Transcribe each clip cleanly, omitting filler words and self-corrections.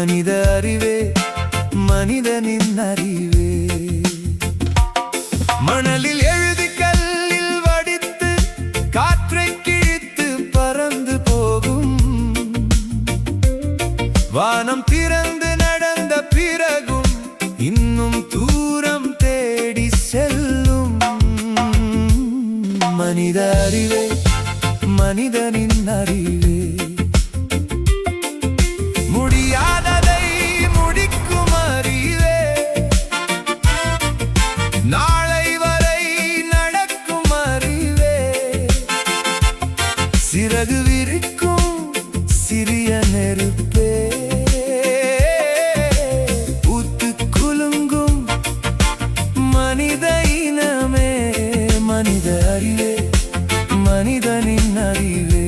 மனித அறிவே மனிதனின் அறிவே. மணலில் எழுதி கல்லில் வடித்து காற்றை கிழித்து பறந்து போகும், வானம் திறந்து நடந்த பிறகும் இன்னும் தூரம் தேடி செல்லும். மனித அறிவே மனிதனின் அறிவே. முடியாததை முடிக்கும் அறிவே, நாளை வரை நடக்கும் அறிவே. சிறகு விரிக்கும் சிறிய நெருப்பே, ஊத்து குலுங்கும் மனித இனமே. மனித அறிவே மனிதனின் அறிவே.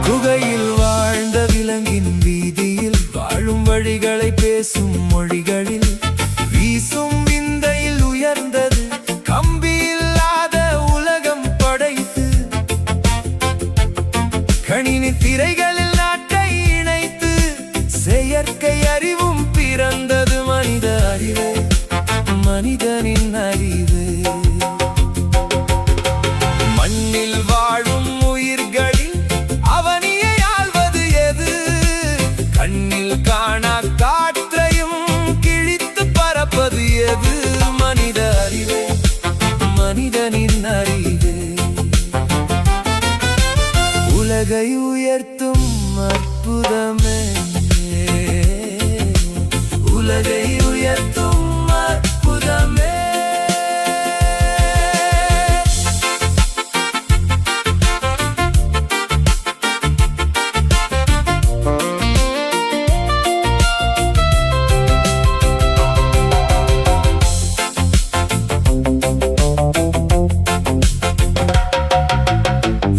குகையில் வாழ்ந்த விலங்கின் வீதியில் வாழும் வழிகளை பேசும் மொழிகளில் வீசும் விந்தையில் உயர்ந்தது கம்பி இல்லாத உலகம் படைத்து, கணினி திரைகளில் நாட்டை இணைத்து செயற்கை அறிவும் பிறந்தது. மனித அறிவே மனிதனின் அறிவே. மண்ணில் வாழும் உயிர்களில் அவனியை ஆள்வது எது? கண்ணில் காணா காற்றையும் கிழித்து பறப்பது எது? மனித அறிவே மனிதனின் அறிவே. உலகை உயர்த்தும் அற்புதமே, உலகை உயர்த்தும் அற்புதமே.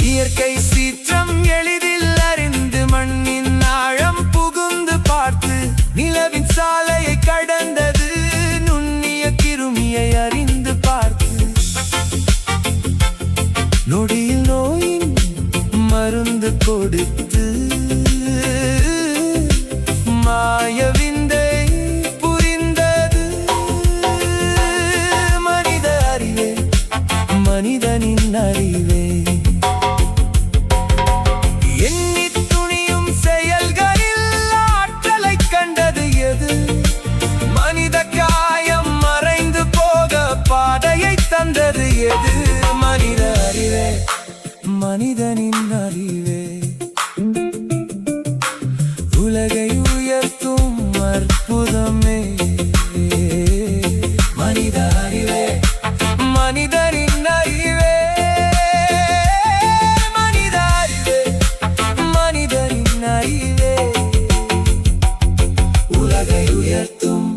இயற்கை சீற்றம் எளிதில் அறிந்து மண்ணின் ஆழம் புகுந்து பார்த்து, நிலவின் சாலையை கடந்தது நுண்ணிய கிருமியை அறிந்து பார்த்து, நொடியில் நோயின் மருந்து கொடுத்து மாயவிந்தை புரிந்தது. மனித அறிவே மனிதனின் அறிவே. எண்ணி துணியும் செயல்களில் ஆற்றலை கண்டது எது? மனித காயம் மறைந்து போக பாதையை தந்தது எது? மனித அறிவே மனிதனின் அறிவே. உலகை உயர்த்தும் அற்புதமே. மனித அறிவே மனிதனின் அறிவே. மனித அறிவே மனிதனின் அறிவே. உலகை உயர்த்தும்